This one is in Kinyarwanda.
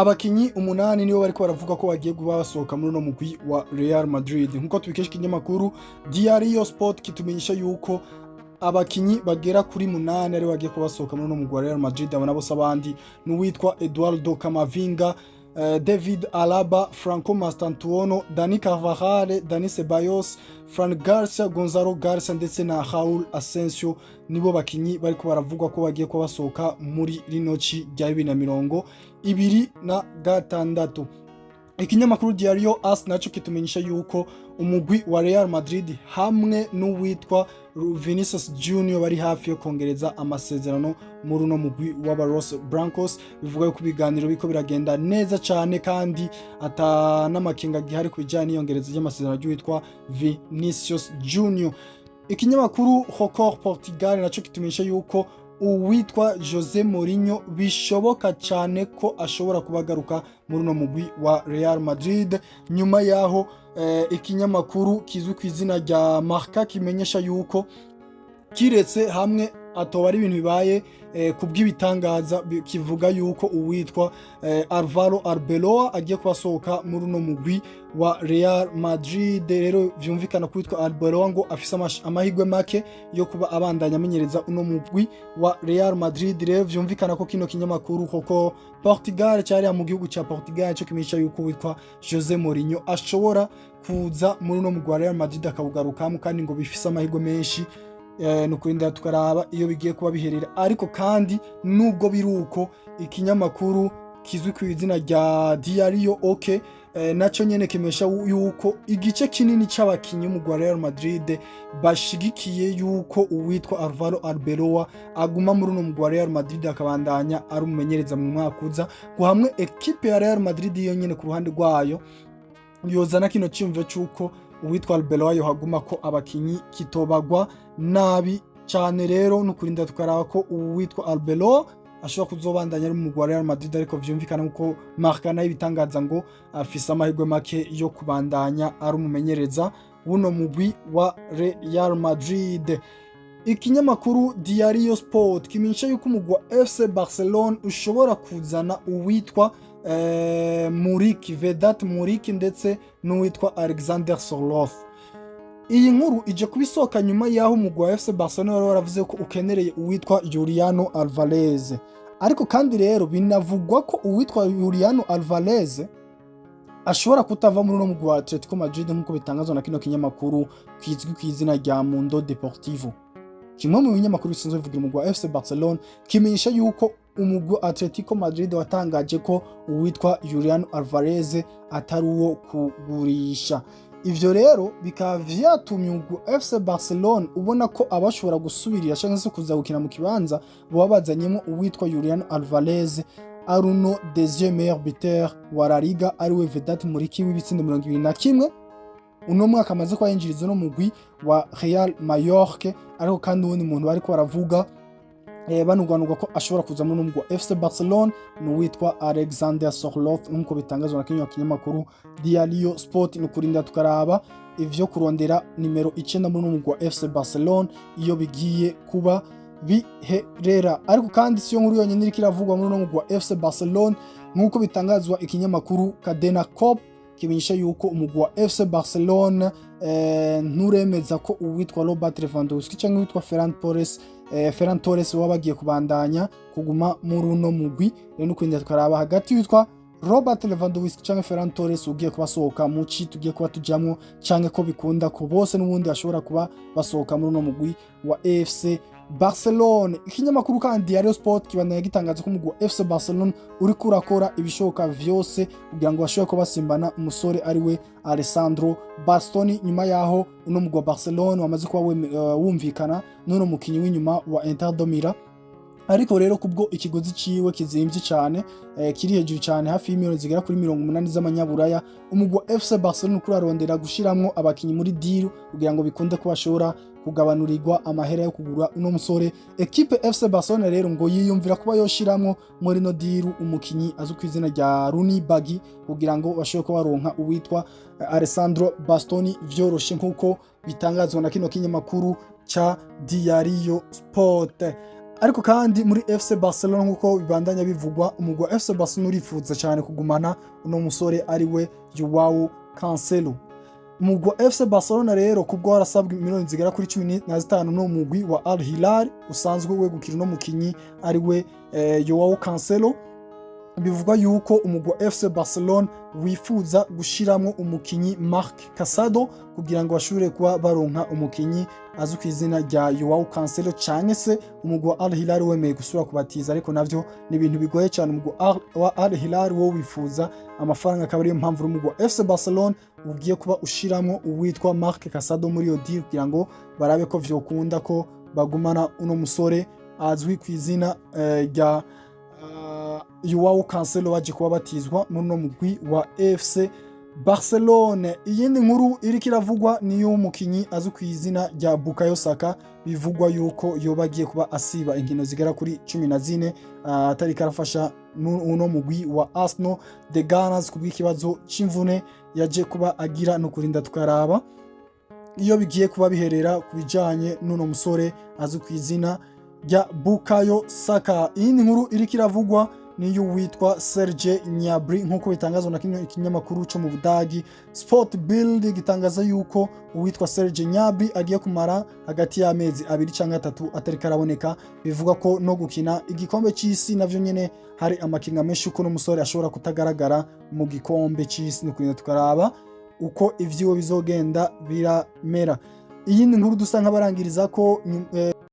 abakinyi umunani nibo bariko baravuga ko bagiye kuba basohoka muri no mugwi wa Real Madrid. Nkuko tubikesha ikinyamakuru Diario Sport kitumenyesha yuko abakinyi bagera kuri 8 ari bagiye kuba basohoka muri no mugwi wa Real Madrid. Abana bose abandi n'uwitwa Eduardo Camavinga, David Alaba, Franco Mastantuono, Dani Carvajal, Dani Ceballos, Fran Garcia, Gonzalo Garcia ndetse na Raul Asensio nibo bakinyi bariko baravugwa ko bagiye kuba basohoka muri rinoci rya 2026. Ikinyamakuru Diario AS naco kitumenyesha yuko umugwi wa Real Madrid hamwe n'uwitwa Vinicius Junior bari hafi yo kongereza amasezerano muri no mugwi w'Abaros Blancos. Bivuga yuko ibiganiro biko biragenda neza cyane kandi ata n'amakinga gihari kubijyanye n'iyongereza y'amasezerano y'uwitwa Vinicius Junior. Ikinyamakuru Record Portugal naco kitumenyesha yuko uwitwa Jose Mourinho bishoboka cyane ko ashobora kubagaruka muri no mugwi wa Real Madrid nyuma yaho ikinyamakuru kizwi ku izina rya Marca kimenyesha yuko kiretse hamwe atoba ari ibintu bibaye kubw'ibitangaza kivuga yuko uwitwa Alvaro Arbeloa agiye kubasohoka muri no mugwi wa Real Madrid. Rero vyumvikana kwitwa Arbeloa ngo afise amahigwe make yo kuba abandanya amenyereza uno mugwi wa Real Madrid. Rero vyumvikana ko kino kinyamakuru koko Portugal cyari mu gihugu cya Portugal cyo kimenyesha yuko witwa Jose Mourinho ashobora kuza muri no mugwi wa Real Madrid akabugarukamo kandi ngo bifise amahigwe menshi. Nukurinda tukaraba iyo bigiye kuba biherera. Ariko kandi nubwo biruko ikinyamakuru kizwi ku izina rya Diario OK naco nyene kimesha yuko igice kinini c'abakinyi mu Real Madrid bashigikiye yuko uwitwa Alvaro Arbeloa aguma muri no mu Real Madrid akabandanya ari umumenyereza mu mwaka uza ngo hamwe equipe ya Real Madrid yo nyene ku ruhande rwayo yozana kino cyumve cyuko uwitwa Arbeloa yo haguma ko abakinyi kitobagwa nabi cyane. Rero nukurinda tukaraba ko uwitwa Arbeloa ashobora kuzobandanya ari mu Real Madrid, ariko vyumvikana uko Marca nayo bitangaza ngo afise amahirwe make yo kubandanya ari umumenyereza wuno mugwi wa Real Madrid. Ikinyamakuru Diario Sport kimenyesha yuko umugwi wa FC Barcelone ushobora kuzana uwitwa Muriq, Vedat Muriq ndetse n'uwitwa Alexander Sorloth. Iyi nkuru ije kubisoka nyuma yaho umugwi wa FC Barcelona waravuze ko ukenereye uwitwa Juliano Alvarez. Ariko kandi rero binavugwa ko uwitwa Juliano Alvarez ashobora kutava muri no mugwi wa Atletico Madrid nkuko bitangazwa na kino kinyamakuru kwizwi ku izina rya Mundo Deportivo. Kimwe mu binyamakuru bisanzwe bivugira umugwi wa FC Barcelona kimenyesha yuko umugwi Atletico Madrid watangaje ko uwitwa Juliano Alvarez atari uwo kugurisha. Ivyo rero bikaba vyatumye umugwi FC Barcelona ubona ko abashobora gusubirira cyangwa se kuza gukina mu kibanza bo bazanyemo uwitwa Juliano Alvarez aruno deuxième meilleur buteur wa La Liga ariwe Vedat Muriq w'ibitsindo 21. Uno mwaka amaze kwa yinjiriza no mugwi wa Real Mallorca, ariko kandi ubundi muntu bari ko baravuga banugwanugwa ko ashobora kuza muri umugwi wa FC Barcelona n'uwitwa Alexander Sorloth nkuko bitangazwa na kinyamakuru Diario Sport. Nukurinda tukaraba ivyo kurondera nimero 9 muri umugwi wa FC Barcelona iyo bigiye kuba biherera. Ariko kandi siyo nkuru yonyine iri kiravugwa muri umugwi wa FC Barcelona nkuko bitangazwa ikinyamakuru Cadena Cop kimenyesha yuko umugwi wa FC Barcelona nturemeza ko uwitwa Robert Lewandowski cyangwa uwitwa Ferran Torres wabagiye kubandanya kuguma muri uno mugwi. Rero nukurinda tukaraba hagati witwa Robert Lewandowski cyangwa Ferran Torres ugiye kubasohoka mu ci tugiye kuba tujamwo cyangwa ko bikunda ko bose n'ubundi ashobora kuba basohoka muri uno mugwi wa FC Barcelona. Ikinyamakuru kandi Diario Sport kibandanya gitangaza ko umugwi wa FC Barcelona uri kurakora ibishoboka vyose kugira ngo bashobore ko basimbana umusore ariwe Alessandro Bastoni nyuma yaho uno mugwi wa Barcelona wamaze kuba wumvikana n'uno mukinyi w'inyuma wa Inter de Milan. Ariko rero kubwo ikigozi ciwe kizimvye cyane kiri hejuru cyane hafi y'imiliyoni zigera kuri 80 z'amanyaburaya, umugwi wa FC Barcelona kurarondera gushiramwo abakinyi muri deal kugira ngo bikunde ko bashobora kugabanurirwa amahera yo kugura uno musore. Equipe FC Barcelona rero ngo yiyumvira kuba yoshiramwo muri no deal umukinyi azwi ku izina rya Rooney Bagi kugira ngo bashobore ko baronka uwitwa Alessandro Bastoni vyoroshe nkuko bitangazwa na kino kinyamakuru cha Diario Sport. ariko kandi muri FC Barcelone nkuko bibandanya bivugwa umugwi wa FC Barcelone urifuza cyane kugumana uno musore ari we Joao Cancelo. Umugwi wa FC Barcelona rero kubwo warasabwe miliyoni zigera kuri 15 no mugwi wa Al Hilal usanzwe wegukira no mukinyi ari we Joao Cancelo. Bivugwa yuko umugwi wa FC Barcelona wifuza gushiramwo umukinyi Marc Casado kugira ngo bashobore kuba baronka umukinyi azwi ku izina rya Joao Cancelo canke se umugwi wa Al Hilal wemeye gusura kubatiza, ariko navyo ni ibintu bigoye cyane. Umugwi wa Al Hilal wo wifuza amafaranga, akaba ariyo mpamvu umugwi wa FC Barcelona ugiye kuba ushiramwo uwitwa Marc Casado muri yo deal kugira ngo barabe ko vyokunda ko bagumana uno musore azwi ku izina rya Joao Cancelo waje kuba batizwa muno mugwi wa FC Barcelone. Iyindi nkuru iriko iravugwa niyo umukinyi azwi ku izina rya Bukayo Saka, bivugwa yuko yoba agiye kuba asiba inkino zigera kuri 14 atari karafasha uno mugwi wa Arsenal the Gunners kubw'ikibazo c'imvune yaje kuba agira no kurinda tukaraba iyo bigiye kuba biherera kubijanye n'uno musore azwi ku izina rya Bukayo Saka. Iyindi nkuru iriko iravugwa niyo witwa Serge Gnabry nkuko bitangazwa na ikinyamakuru cyo mu Budagi Sport Bild gitangaza yuko uwitwa Serge Gnabry agiye kumara hagati y'amezi 2 cyangwa 3 atari karaboneka. Bivuga ko no gukina igikombe cy'isi navyo nyene hari amakinga menshi uko n'umusore ashobora kutagaragara mu gikombe cy'isi, no kurinda tukaraba uko ivyiwe bizogenda biramera. Iyindi nkuru dusa nk'abarangiriza ko